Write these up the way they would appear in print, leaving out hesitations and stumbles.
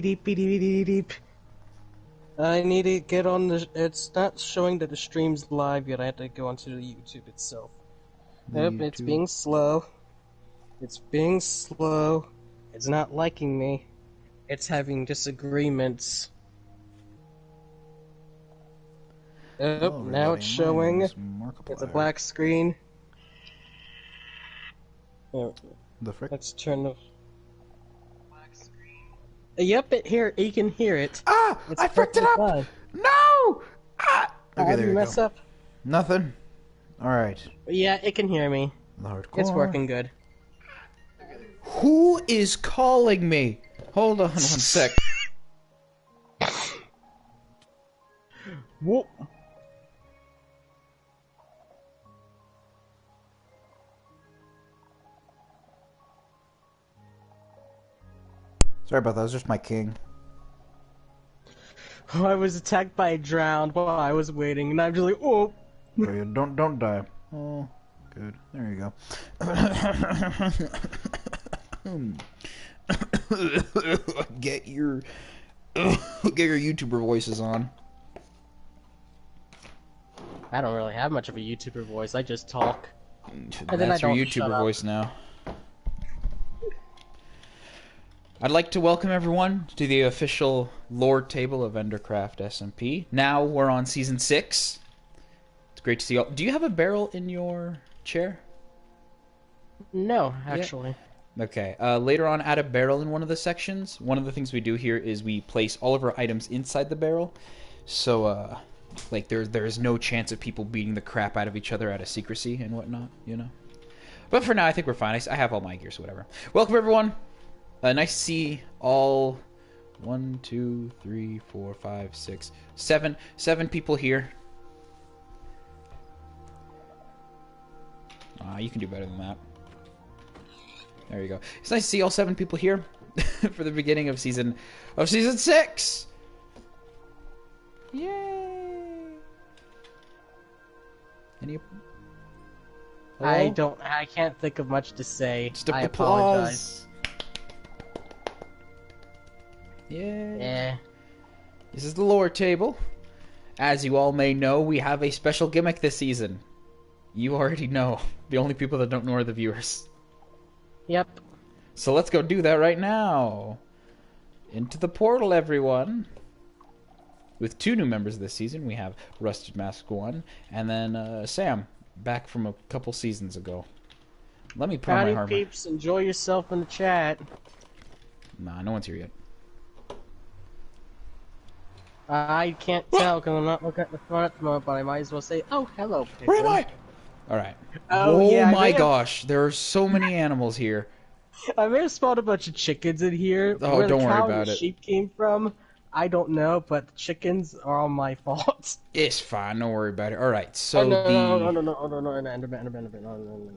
Beep, beep, beep, beep, beep. I need to get on the. It's not showing that the stream's live yet. I have to go onto the YouTube itself. Yep, it's being slow. It's being slow. It's not liking me. It's having disagreements. Oh, now it's showing. It's a black screen. Oh, the frick? let's turn the black screen. Yep, you can hear it. Ah! It's I fucked it up! live. No! Ah! Okay, How there you you mess go. up? Nothing. Alright. Yeah, it can hear me. The hardcore. It's working good. Who is calling me? Hold on one sec. Whoa. Sorry about that, it was just my king. Oh, I was attacked by a drowned while I was waiting, and I'm just like, oh. Wait, don't die. Oh, good. There you go. Get your YouTuber voices on. I don't really have much of a YouTuber voice. I just talk. That's your YouTuber voice now. I'd like to welcome everyone to the official lore table of Endercraft SMP. Now we're on season 6. It's great to see you all. Do you have a barrel in your chair? No, actually. Yeah. Okay. Later on, add a barrel in one of the sections. One of the things we do here is we place all of our items inside the barrel. So, like, there's no chance of people beating the crap out of each other out of secrecy and whatnot, you know? But for now, I think we're fine. I have all my gear, so whatever. Welcome, everyone. Nice to see all 1, 2, 3, 4, 5, 6, 7 people here. You can do better than that. There you go. It's nice to see all 7 people here for the beginning of season 6. Yay! Any? Oh? I can't think of much to say. Just a I applause. apologize. Yeah. This is the lore table. As you all may know, we have a special gimmick this season. You already know. The only people that don't know are the viewers. Yep. So let's go do that right now. Into the portal, everyone. With 2 new members this season, we have Rusted Mask 1, and then Sam, back from a couple seasons ago. Let me put on my armor. Howdy, peeps. Enjoy yourself in the chat. Nah, no one's here yet. I can't tell because I'm not looking at the front at the moment, but I might as well say, oh, hello, Pigeon. Where am I? Alright. Oh, yeah, my gosh, there are so many animals here. I may have spawned a bunch of chickens in here. Oh, Where don't the worry cow about and the it. sheep came from, I don't know, but the chickens are all my fault. It's fine, don't worry about it. Alright, so no, the... No.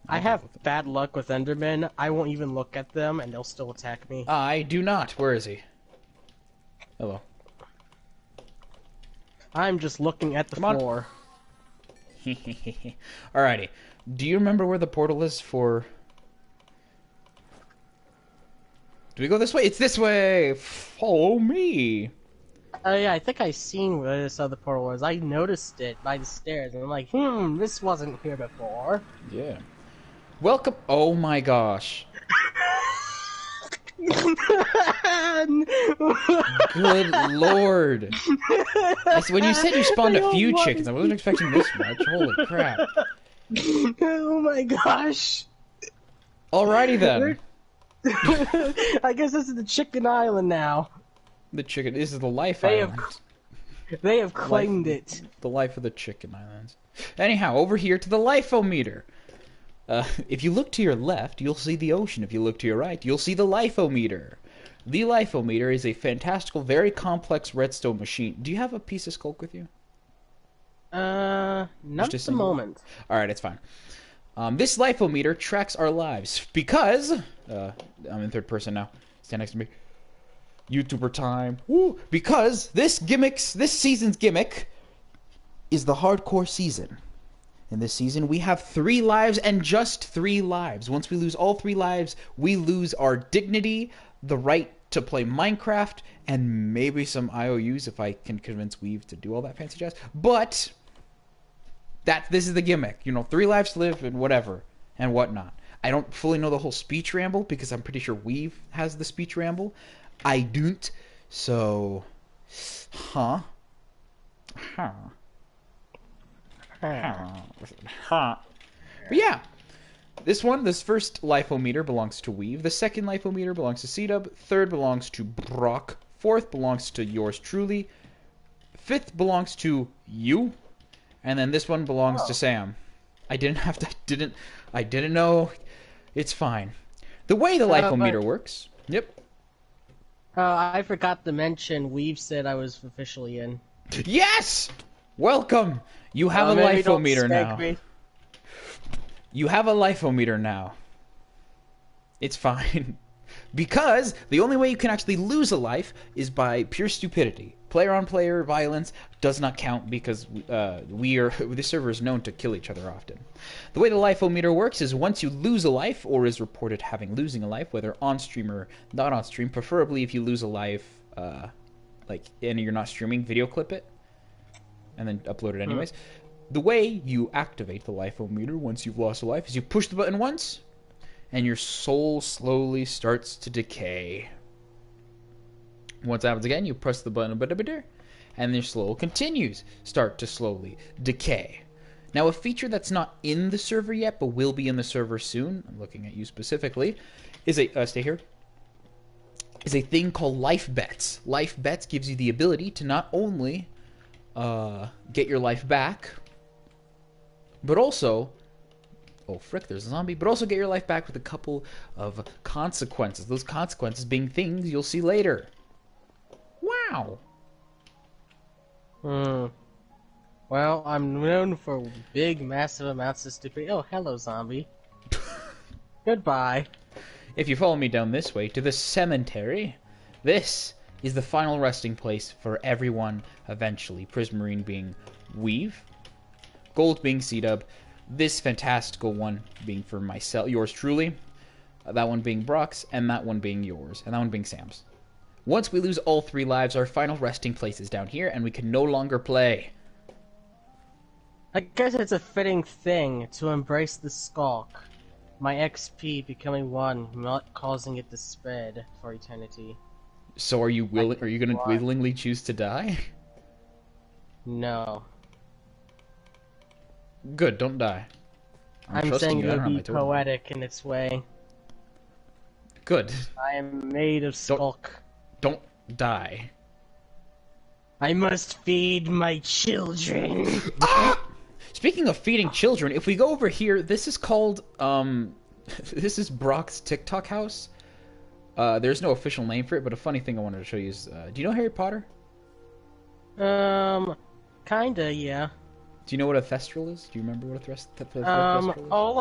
I have bad luck with Endermen. I won't even look at them, and they'll still attack me. I do not. Where is he? Hello. I'm just looking at the floor. Alrighty. Do you remember where the portal is for... Do we go this way? It's this way! Follow me! Oh yeah, I think I seen where this other portal was. I noticed it by the stairs, and I'm like, this wasn't here before. Yeah. Welcome... Oh my gosh. Good lord. When you said you spawned a few chickens, I wasn't expecting this much. Holy crap. Oh my gosh. Alrighty then. I guess this is the Chicken Island now. The chicken. This is the life island. They have claimed it. The life of the Chicken Islands. Anyhow, over here to the lifeometer. If you look to your left, you'll see the ocean. If you look to your right, you'll see the lifeometer. The lifeometer is a fantastical, very complex redstone machine. Do you have a piece of skulk with you? Not at the moment. Alright, it's fine. This lifeometer tracks our lives because... I'm in third person now. Stand next to me. YouTuber time. Woo! Because this season's gimmick is the hardcore season. In this season, we have 3 lives and just 3 lives. Once we lose all 3 lives, we lose our dignity, the right to play Minecraft, and maybe some IOUs if I can convince Weave to do all that fancy jazz. But this is the gimmick, 3 lives to live and whatever and whatnot. I don't fully know the whole speech ramble because I'm pretty sure Weave has the speech ramble. I don't. So, huh? But yeah, this first life-o-meter belongs to Weave. The second life-o-meter belongs to C-Dub. Third belongs to Brock. Fourth belongs to yours truly. Fifth belongs to you. And then this one belongs to Sam. I didn't know. It's fine. The way the life-o-meter works. Yep. I forgot to mention, Weave said I was officially in. Yes! Welcome! You have a life-o-meter now. You have a life-o-meter now. It's fine. Because the only way you can actually lose a life is by pure stupidity. Player-on-player violence does not count because this server is known to kill each other often. The way the life-o-meter works is once you lose a life or is reported losing a life, whether on-stream or not on-stream, preferably if you lose a life, and you're not streaming, video clip it, and then upload it anyways. The way you activate the life-o-meter once you've lost a life is you push the button once, and your soul slowly starts to decay. Once that happens again, you press the button, and your soul continues start to slowly decay. Now, a feature that's not in the server yet, but will be in the server soon, I'm looking at you specifically, is stay here, is a thing called life bets. Life bets gives you the ability to not only get your life back, but also, oh frick, there's a zombie, but also get your life back with a couple of consequences. Those consequences being things you'll see later. Wow. Well, I'm known for big, massive amounts of stupidity. Oh, hello, zombie. Goodbye. If you follow me down this way to the cemetery, this is the final resting place for everyone eventually. Prismarine being Weave, Gold being C-Dub, this fantastical one being for myself, yours truly, that one being Brock's, and that one being yours, and that one being Sam's. Once we lose all 3 lives, our final resting place is down here, and we can no longer play. I guess it's a fitting thing to embrace the skulk. My XP becoming 1, not causing it to spread for eternity. So are you going to willingly choose to die? No. Good, don't die. I'm saying it would be poetic in its way. Good. I am made of skulk. Don't die. I must feed my children. Speaking of feeding children, if we go over here, this is called, this is Brock's TikTok house. There's no official name for it, but a funny thing I wanted to show you is, do you know Harry Potter? Kinda, yeah. Do you know what a thestral is? Do you remember what a thestral is? All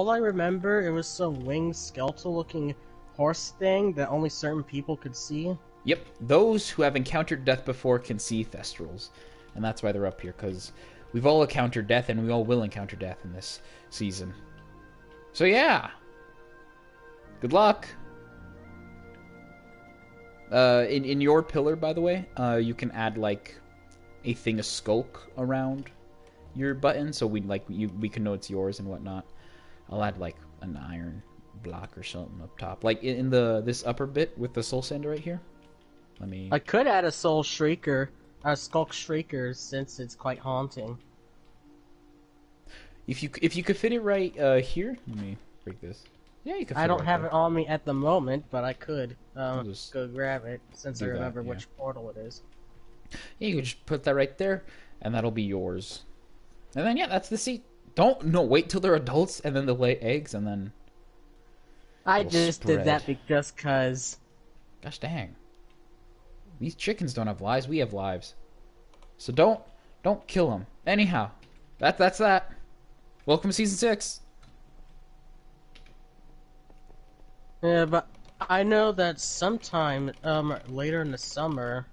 I remember, it was some winged skeletal-looking horse thing that only certain people could see. Yep, those who have encountered death before can see thestrals, and that's why they're up here, because we've all encountered death, and we all will encounter death in this season. So yeah, good luck. In your pillar, by the way, you can add like a thing of skulk around your button, so we can know it's yours and whatnot. I'll add like an iron block or something up top, like in this upper bit with the soul sander right here. I could add a soul shrieker, a skulk shrieker, since it's quite haunting. If you could fit it right here, let me break this. Yeah, you can. I don't have it on me at the moment, but I could go grab it since I remember which portal it is. Yeah, you can just put that right there, and that'll be yours. And then yeah, that's the seat. Wait till they're adults, and then they'll lay eggs, and then. I just did that just cause. Gosh dang. These chickens don't have lives. We have lives. So don't kill them. Anyhow, that's that. Welcome to season 6. Yeah, but I know that sometime later in the summer,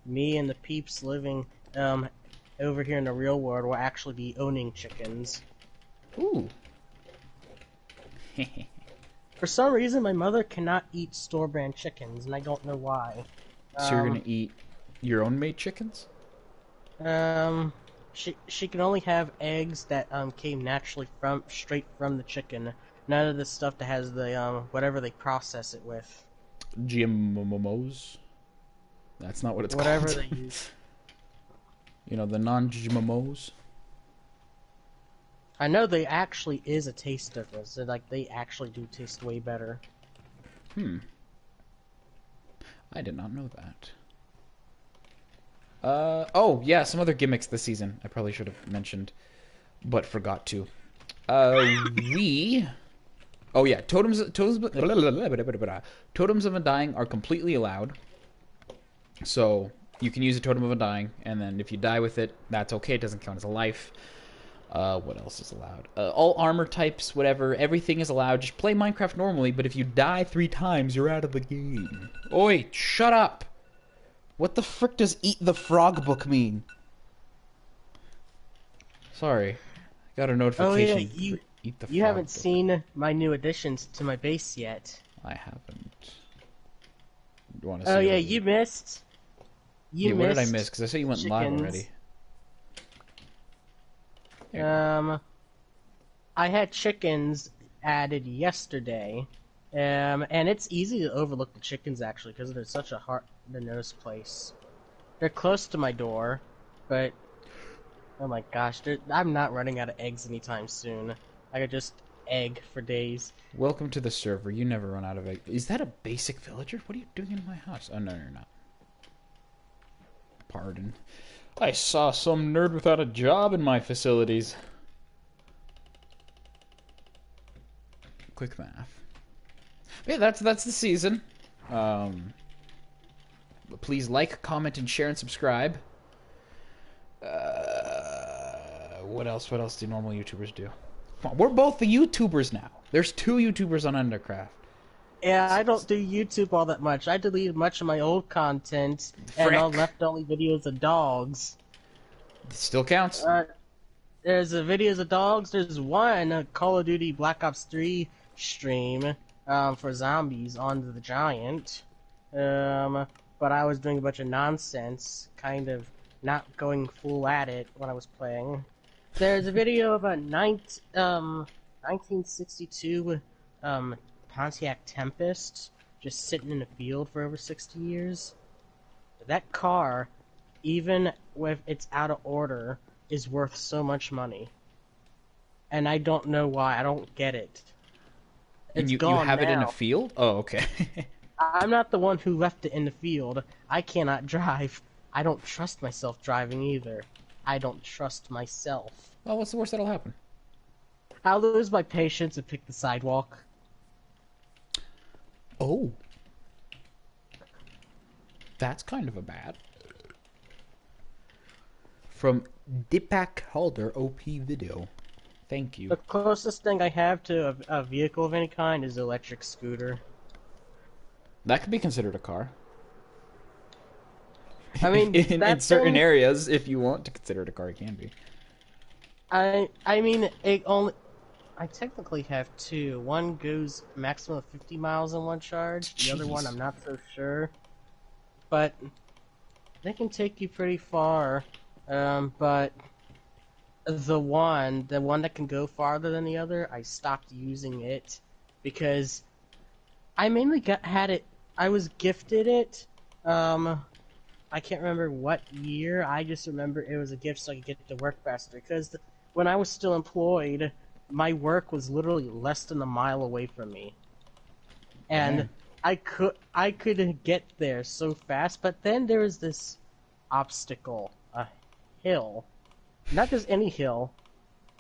me and the peeps living over here in the real world will actually be owning chickens. Ooh. For some reason, my mother cannot eat store-brand chickens, and I don't know why. So you're gonna eat your own made chickens? Um, she can only have eggs that came naturally straight from the chicken. None of the stuff that has the whatever they process it with. GMOs? That's not what it's Whatever called. they use. You know, the non-GMOs? I know there actually is a taste difference. Like they actually do taste way better. I did not know that. Oh, yeah, some other gimmicks this season. I probably should have mentioned, but forgot to. Oh yeah, totems of undying are completely allowed. So you can use a totem of undying, and then if you die with it, that's okay. It doesn't count as a life. What else is allowed? All armor types, whatever. Everything is allowed. Just play Minecraft normally, but if you die 3 times, you're out of the game. Oi, shut up! What the frick does eat the frog book mean? Sorry. Got a notification. Oh yeah, Eat the you frog haven't book. seen my new additions to my base yet. I haven't. Do you want to see Oh yeah, those? you missed. Yeah, what did I miss? Because I said you went live chickens. already. There you go. I had chickens added yesterday, and it's easy to overlook the chickens actually because they're such a hard-to-notice place. They're close to my door, but oh my gosh, I'm not running out of eggs anytime soon. I could just egg for days. Welcome to the server. You never run out of egg. Is that a basic villager? What are you doing in my house? Oh, no, you're not. Pardon. I saw some nerd without a job in my facilities. Quick math. Yeah, that's the season. Please like, comment, and share and subscribe. What else? What else do normal YouTubers do? Come on, we're both the YouTubers now. There's 2 YouTubers on Endercraft. Yeah, I don't do YouTube all that much. I deleted much of my old content, and all left only videos of dogs. It still counts. There's videos of dogs. There's one Call of Duty Black Ops 3 stream for zombies on the Giant. But I was doing a bunch of nonsense, kind of not going full at it when I was playing. There's a video of a 1962 Pontiac Tempest just sitting in a field for over 60 years. That car, even if it's out of order, is worth so much money. And I don't know why. I don't get it. And you have it in a field? Oh, okay. I'm not the one who left it in the field. I cannot drive. I don't trust myself driving either. I don't trust myself. Well, what's the worst that'll happen? I'll lose my patience and pick the sidewalk. Oh. That's kind of a bad. From Dipak Halder OP video. Thank you. The closest thing I have to a vehicle of any kind is an electric scooter. That could be considered a car. I mean, in certain areas, if you want to consider it a car, it can be. I mean, I technically have 2. One goes maximum of 50 miles in one charge. The other one, I'm not so sure. But they can take you pretty far. But the one that can go farther than the other, I stopped using it because I mainly had it. I was gifted it. I can't remember what year. I just remember it was a gift so I could get to work faster. Because when I was still employed, my work was literally less than a mile away from me, and I could get there so fast. But then there was this obstacle, a hill, not just any hill.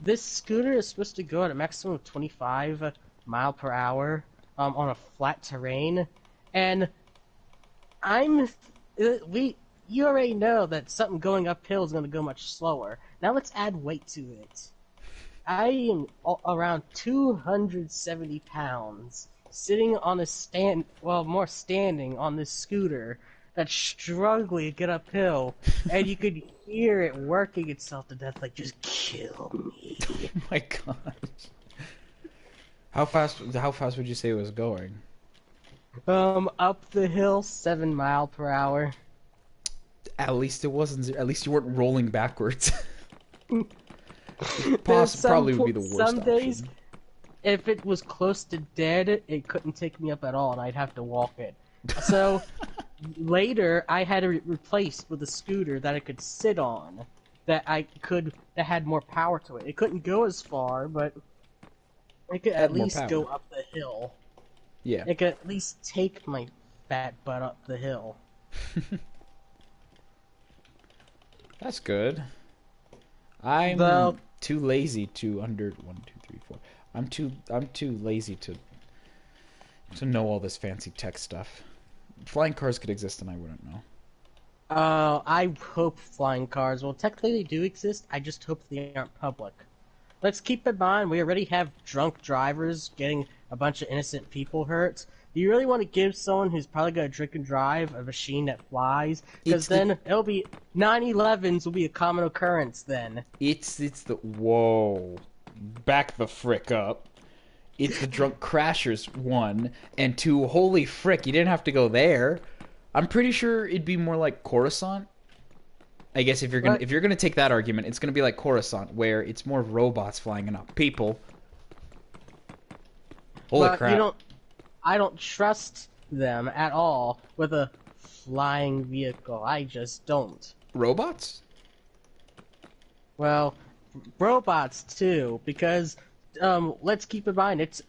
This scooter is supposed to go at a maximum of 25 mile per hour on a flat terrain, and you already know that something going uphill is going to go much slower. Now let's add weight to it. I am around 270 pounds, sitting on a more standing on this scooter that's struggling to get uphill, and you could hear it working itself to death, like, just kill me. Oh my gosh. How fast would you say it was going? Up the hill, 7 mile per hour. At least it wasn't. At least you weren't rolling backwards. There's Probably would be the worst some days, option. if it was close to dead, it couldn't take me up at all, and I'd have to walk it. So later, I had it replaced with a scooter that I could sit on, that had more power to it. It couldn't go as far, but it could at Had more least go power. up the hill. Yeah. It could at least take my fat butt up the hill. That's good. I'm Though, too lazy to under 1, 2, 3, 4. I'm too lazy to know all this fancy tech stuff. Flying cars could exist and I wouldn't know. I hope flying cars. Well, technically they do exist. I just hope they aren't public. Let's keep in mind we already have drunk drivers getting a bunch of innocent people hurt. Do you really want to give someone who's probably going to drink and drive a machine that flies? Because then it'll be 9/11s will be a common occurrence then. It's the whoa, back the frick up. It's the drunk crashers 1 and 2. Holy frick, you didn't have to go there. I'm pretty sure it'd be more like Coruscant. I guess if you're gonna take that argument, it's gonna be like Coruscant, where it's more robots flying and not people. Holy crap! I don't trust them at all with a flying vehicle. I just don't. Robots? Well, robots too, because let's keep in mind it's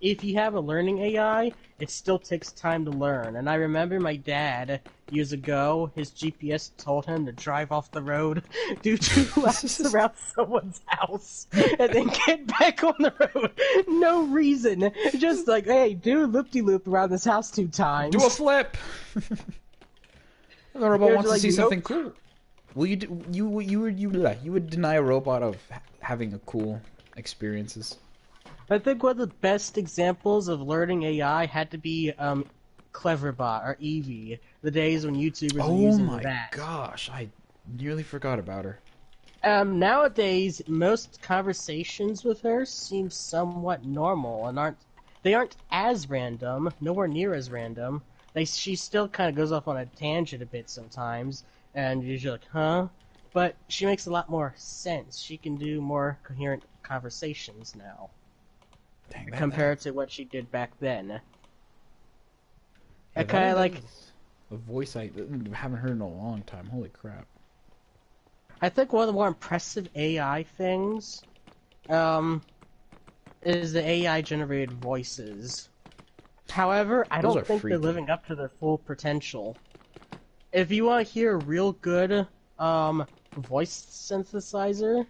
if you have a learning AI, it still takes time to learn. And I remember my dad years ago, his GPS told him to drive off the road, do 2 laps around someone's house, and then get back on the road. No reason, just like, hey, do a loop-de-loop around this house 2 times. Do a flip. The robot wants to like, see nope. something cool. Well, you would deny a robot of having a cool experiences. I think one of the best examples of learning AI had to be Cleverbot or Eevee, the days when YouTubers were using that. Oh my gosh, I nearly forgot about her. Nowadays, most conversations with her seem somewhat normal and aren't as random, nowhere near as random. She still kind of goes off on a tangent a bit sometimes, and you're just like, huh? But she makes a lot more sense. She can do more coherent conversations now. Dang, Compared to what she did back then. Yeah, I kind of like. A voice I haven't heard in a long time. Holy crap! I think one of the more impressive AI things, is the AI generated voices. However, I don't think they're living up to their full potential. If you want to hear a real good voice synthesizer,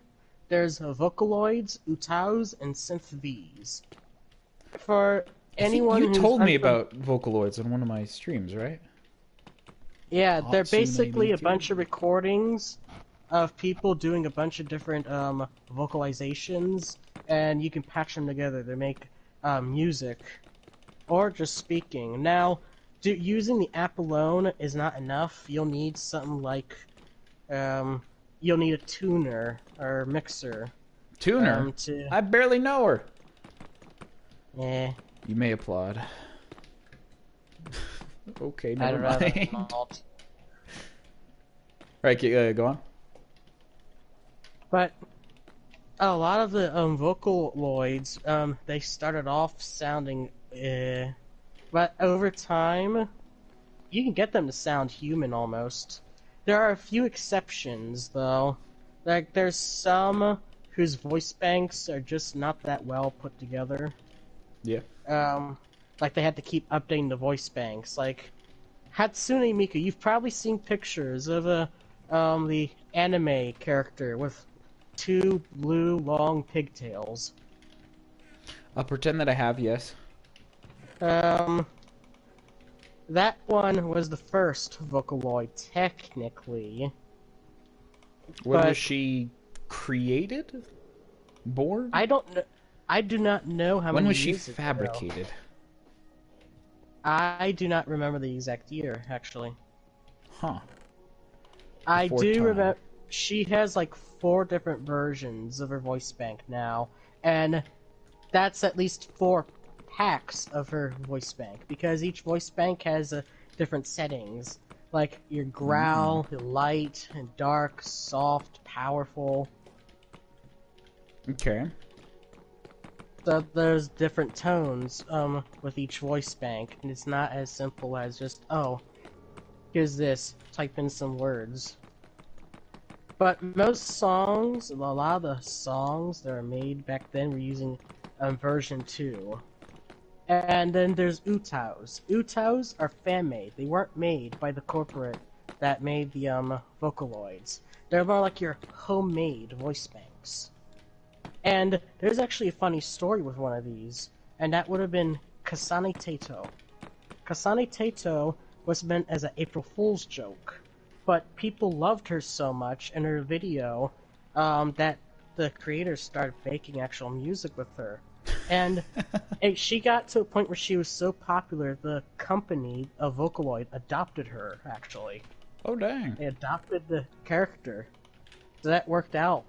there's Vocaloids, Utaus, and SynthVs. For anyone you told me about Vocaloids on one of my streams, right? Yeah, they're basically a bunch of recordings of people doing a bunch of different vocalizations, and you can patch them together to make music, or just speaking. Now, using the app alone is not enough. You'll need something like, you'll need a tuner or mixer. Tuner? I barely know her. Yeah. You may applaud. Okay, never mind. Right, go on. But a lot of the Vocaloids, they started off sounding, but over time, you can get them to sound human almost. There are a few exceptions, though. Like, there's some whose voice banks are just not that well put together. Yeah. Like they had to keep updating the voice banks. Like Hatsune Miku, you've probably seen pictures of the anime character with 2 blue long pigtails. I'll pretend that I have, yes. That one was the first Vocaloid, technically. When was she created? Born? I don't know. I do not know how many years. When was she fabricated? I do not remember the exact year, actually. Huh. I do remember she has like 4 different versions of her voice bank now, and that's at least 4 packs of her voice bank, because each voice bank has different settings, like your growl, your light, and dark, soft, powerful. Okay. So there's different tones with each voice bank, and it's not as simple as just, oh, here's this, type in some words. But most songs, a lot of the songs that are made back then were using version 2. And then there's Utaus. Utaus are fan-made. They weren't made by the corporate that made the Vocaloids. They're more like your homemade voice banks. And there's actually a funny story with one of these, and that would have been Kasane Tato. Kasane Tato was meant as an April Fool's joke, but people loved her so much in her video that the creators started making actual music with her. And she got to a point where she was so popular, the company of Vocaloid adopted her, actually. Oh, dang. They adopted the character. So that worked out.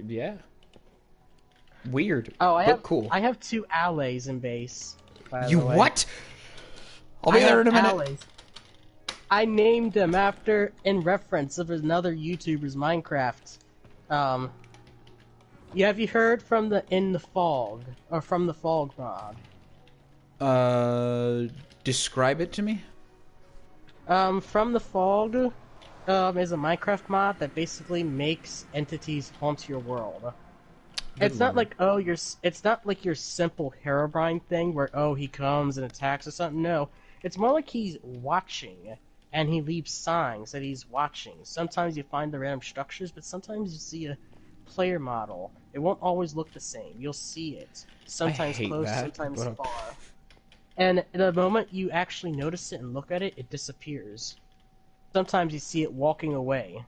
Yeah. Weird. Oh, but cool. I have 2 allays in base. You what? I'll be there in a minute. Allays. I named them in reference of another YouTuber's Minecraft. Have you heard from the In the Fog, or from the Fog mod? Describe it to me. From the Fog is a Minecraft mod that basically makes entities haunt your world. It's not like it's not like your simple Herobrine thing where he comes and attacks or something. No, it's more like he's watching and he leaves signs that he's watching. Sometimes you find the random structures, but sometimes you see a player model. It won't always look the same. You'll see it. Sometimes close, sometimes far. And the moment you actually notice it and look at it, it disappears. Sometimes you see it walking away.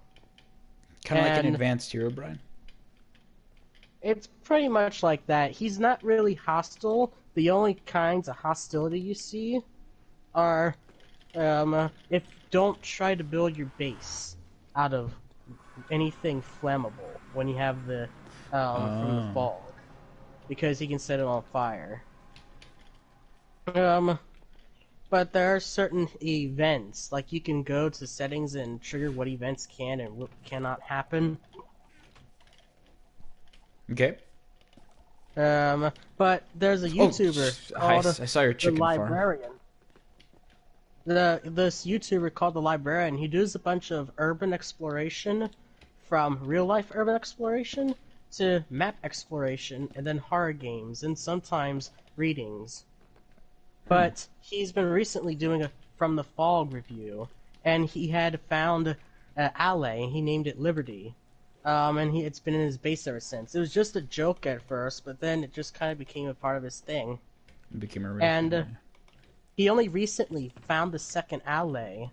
Kind of like an advanced Herobrine. It's pretty much like that. He's not really hostile. The only kinds of hostility you see are if don't try to build your base out of anything flammable when you have the from the fog, because he can set it on fire. But there are certain events, like you can go to settings and trigger what events can and what cannot happen. Okay. But there's a YouTuber called I saw your chicken the Librarian. This YouTuber called the Librarian. He does a bunch of urban exploration, from real life urban exploration to map exploration, and then horror games, and sometimes readings. But he's been recently doing a From the Fog review, and he had found an alley. He named it Liberty. And it's been in his base ever since. It was just a joke at first, but then it just kind of became a part of his thing. It became a real and thing. He only recently found the second alley,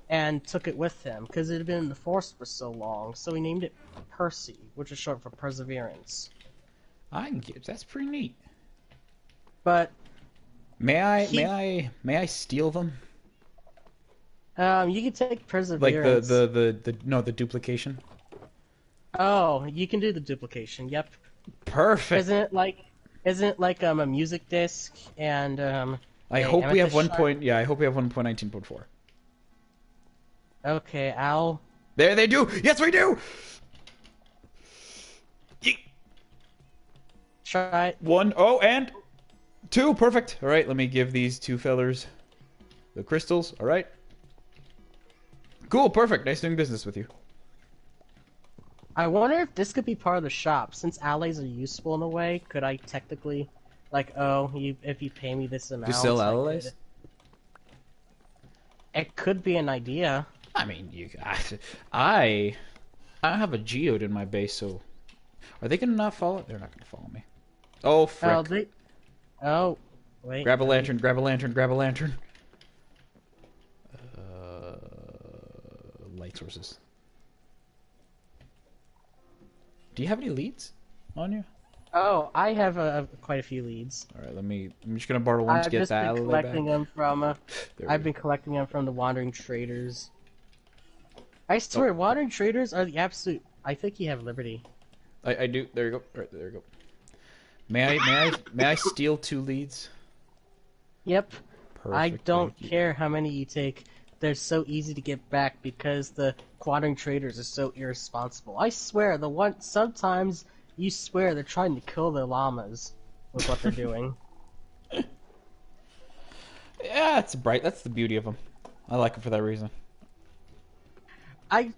and took it with him, because it had been in the forest for so long, so he named it Percy, which is short for Perseverance. That's pretty neat. But may I steal them? You can take Perseverance. Like the duplication. Oh, you can do the duplication. Yep. Perfect. Isn't it like a music disc and I hope we have 1.19.4. Okay, I'll. There they do. Yes, we do. Try 1 and 2. Perfect. All right, let me give these 2 fellers the crystals. All right. Cool. Perfect. Nice doing business with you. I wonder if this could be part of the shop. Since allays are useful in a way, could I technically, like, if you pay me this amount... You sell allays? It could be an idea. I mean, I have a geode in my base, so... Are they gonna not follow? They're not gonna follow me. Oh, frick. Oh, wait. Grab a lantern, grab a lantern, grab a lantern. Light sources. Do you have any leads on you? Oh, I have quite a few leads. All right, I'm just gonna borrow one to get that alleyway back. I've been collecting them from the Wandering Traders. I swear, Wandering Traders are the absolute... I think you have Liberty. I do. There you go. Right there you go. May I steal 2 leads? Yep. I Perfect. don't Thank you. care how many you take. They're so easy to get back because the quadring traders are so irresponsible. I swear, sometimes you swear they're trying to kill their llamas with what they're doing. Yeah, it's bright. That's the beauty of them. I like them for that reason. I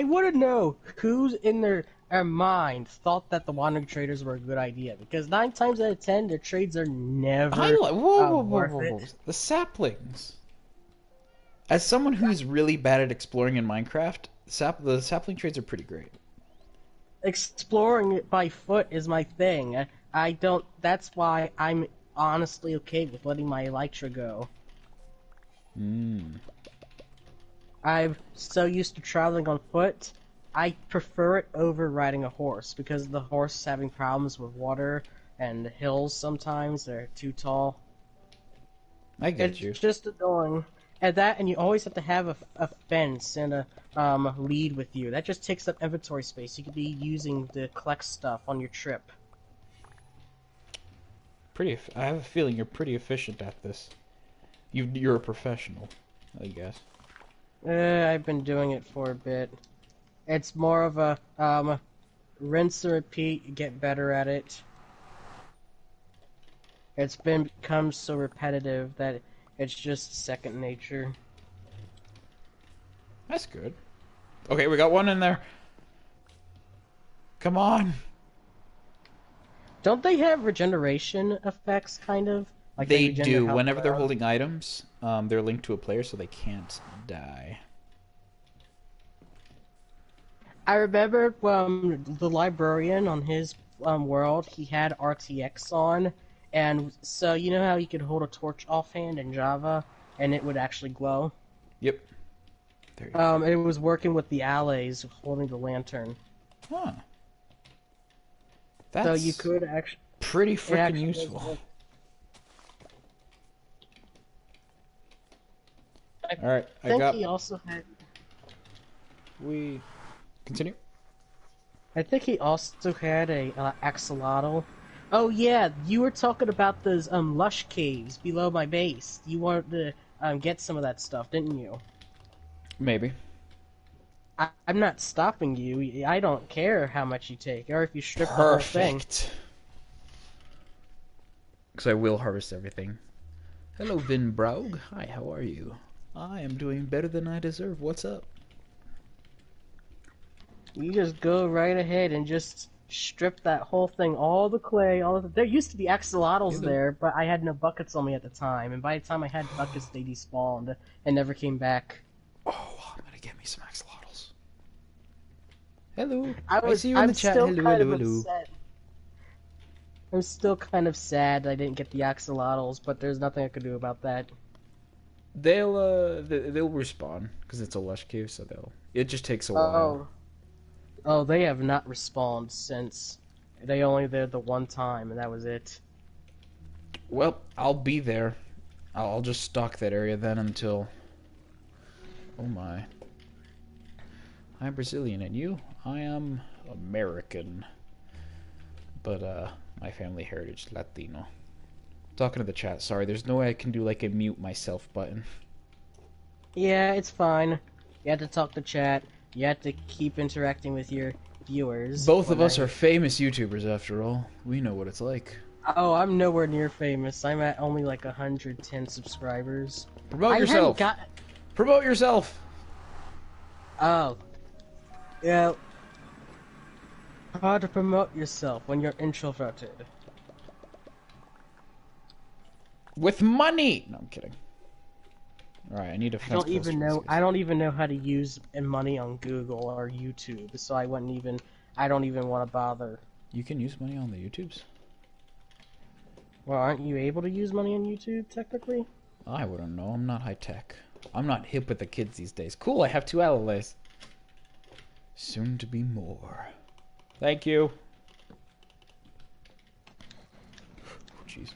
want to know who's in their mind thought that the wandering traders were a good idea, because 9 times out of 10 their trades are never worth Whoa. it. The saplings. As someone who's really bad at exploring in Minecraft, the sapling trades are pretty great. Exploring it by foot is my thing. I don't. That's why I'm honestly okay with letting my elytra go. I'm so used to traveling on foot. I prefer it over riding a horse because the horse is having problems with water and hills sometimes. They're too tall. I get It's you. just annoying. And you always have to have a fence and a lead with you. That just takes up inventory space. You could be using to collect stuff on your trip. I have a feeling you're pretty efficient at this. You're a professional, I guess. I've been doing it for a bit. It's more of a rinse and repeat. You get better at it. It's become so repetitive that it's just second nature. That's good. Okay, we got one in there. Come on. Don't they have regeneration effects, kind of? Like They regen do. their health Whenever they're around? holding items, they're linked to a player, so they can't die. I remember the librarian on his world, he had RTX on, and so you know how you could hold a torch offhand in Java, and it would actually glow? Yep. There you go. It was working with the allies holding the lantern. Huh. So That's you could actually... pretty It freaking actually does useful. work. Alright, I think he also had... We continue. I think he also had a axolotl. Oh yeah, you were talking about those lush caves below my base. You wanted to get some of that stuff, didn't you? Maybe. I'm not stopping you. I don't care how much you take, or if you strip the whole thing. Perfect. Because I will harvest everything. Hello, Vin Braug. Hi, how are you? I am doing better than I deserve. What's up? You just go right ahead and just strip that whole thing, all the clay, There used to be axolotls there, but I had no buckets on me at the time, and by the time I had buckets, they despawned and never came back. Oh, I'm gonna get me some axolotls. Hello. I see you in the chat. still Hello, kind hello, of hello. upset. I'm still kind of sad I didn't get the axolotls, but there's nothing I could do about that. They'll respawn because it's a lush cave, so it just takes a while. Oh, they have not respawned since. They only there the one time, and that was it. Well, I'll be there. I'll just stalk that area then until... Oh my. I'm Brazilian, and you? I am American. But, my family heritage is Latino. Talking to the chat, sorry, there's no way I can do like a mute myself button. Yeah, it's fine. You have to talk to chat. You have to keep interacting with your viewers. Both of us are famous YouTubers after all. We know what it's like. Oh, I'm nowhere near famous. I'm at only like 110 subscribers. Promote yourself! Promote yourself! Oh. Yeah. How to promote yourself when you're introverted. With money! No, I'm kidding. Alright, I need a fence post for this guy. I don't even know how to use money on Google or YouTube, so I don't even want to bother. You can use money on the YouTubes? Well, aren't you able to use money on YouTube, technically? I wouldn't know. I'm not high tech. I'm not hip with the kids these days. Cool, I have 2 alloys. Soon to be more. Thank you. Jeez.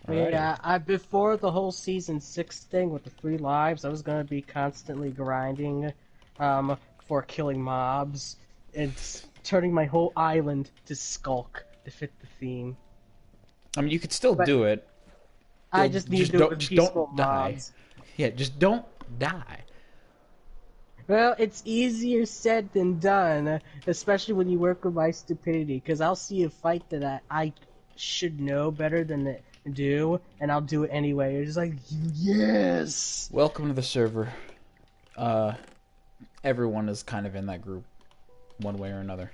Yeah, before the whole season 6 thing with the 3 lives, I was gonna be constantly grinding, for killing mobs. turning my whole island to Skulk to fit the theme. I mean, you could still But do it. I just need to do it with peaceful die. mobs. Yeah, just don't die. Well, it's easier said than done, especially when you work with my stupidity, because I'll see a fight that I should know better than to do, and I'll do it anyway. It's just like, yes! Welcome to the server. Everyone is kind of in that group, one way or another.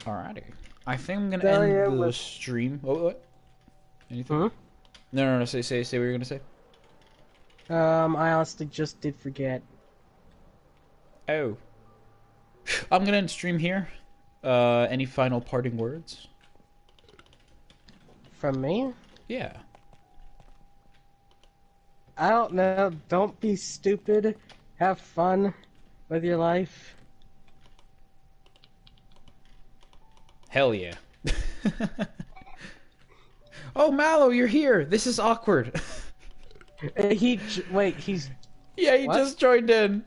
Alrighty. I think I'm gonna end the stream. Oh, what? Anything? Hmm? No. Say what you're gonna say. I honestly just did forget. Oh. I'm gonna end stream here. Any final parting words? From me? Yeah. I don't know. Don't be stupid. Have fun with your life. Hell yeah. Oh, Mallow, you're here. This is awkward. Wait, he's... Yeah, he just joined in.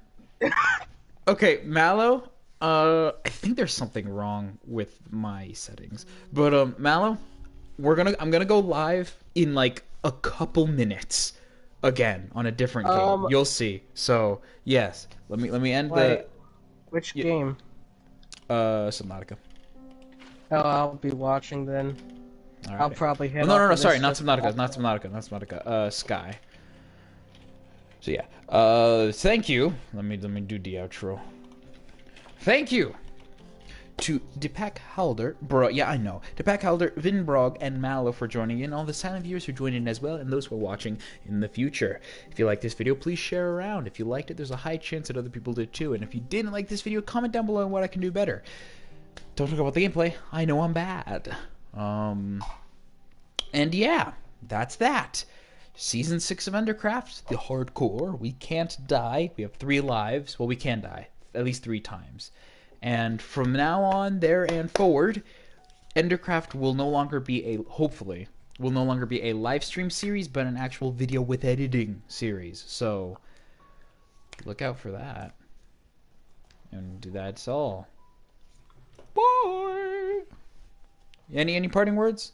Okay, Mallow, I think there's something wrong with my settings. But, Mallow, I'm gonna go live in, like, a couple minutes. Again, on a different game. You'll see. So, yes. Let me end Which game? Subnautica. Oh, I'll be watching then. Alrighty. I'll probably head No, sorry, not Subnautica. Sky. So yeah. Thank you. Let me do the outro. Thank you to Deepak Halder, bro. Yeah, I know. Deepak Halder, Vinbrog, and Mallow for joining in. All the silent viewers who joined in as well, and those who are watching in the future. If you like this video, please share around. If you liked it, there's a high chance that other people did too. And if you didn't like this video, comment down below on what I can do better. Don't talk about the gameplay. I know I'm bad. And yeah, that's that. Season 6 of Endercraft, the hardcore. We can't die. We have 3 lives. Well, we can die at least 3 times. And from now on, there and forward, Endercraft will no longer be hopefully, will no longer be a live stream series, but an actual video with editing series. So, look out for that. And that's all. Bye! Any parting words?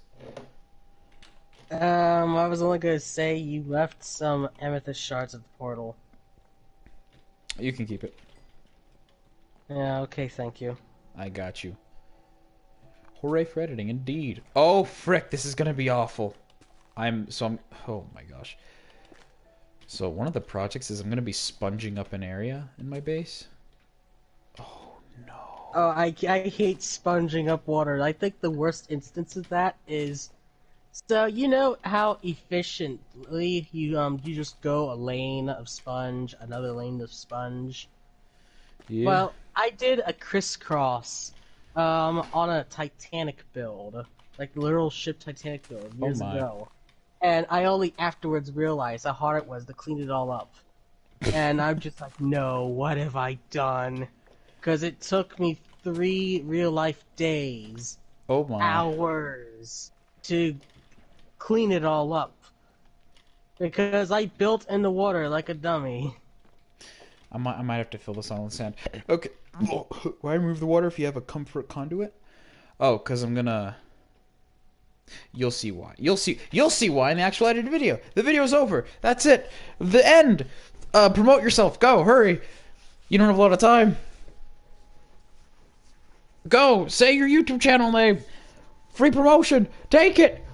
I was only gonna say you left some amethyst shards at the portal. You can keep it. Yeah, okay, thank you. I got you. Hooray for editing, indeed. Oh, frick, this is gonna be awful. Oh my gosh. So one of the projects is I'm gonna be sponging up an area in my base. Oh no. Oh, I hate sponging up water. I think the worst instance of that is... So, you know how efficiently you just go a lane of sponge, another lane of sponge? Yeah. Well, I did a crisscross on a Titanic build, like the literal ship Titanic build years ago. And I only afterwards realized how hard it was to clean it all up. And I'm just like, no, what have I done? Because it took me 3 real-life days, hours, to clean it all up. Because I built in the water like a dummy. I might have to fill this on with sand. Okay. Why remove the water if you have a comfort conduit? Oh, because I'm gonna... You'll see why. You'll see why in the actual edited video. The video's over. That's it. The end. Promote yourself. Go. Hurry. You don't have a lot of time. Go. Say your YouTube channel name. Free promotion. Take it.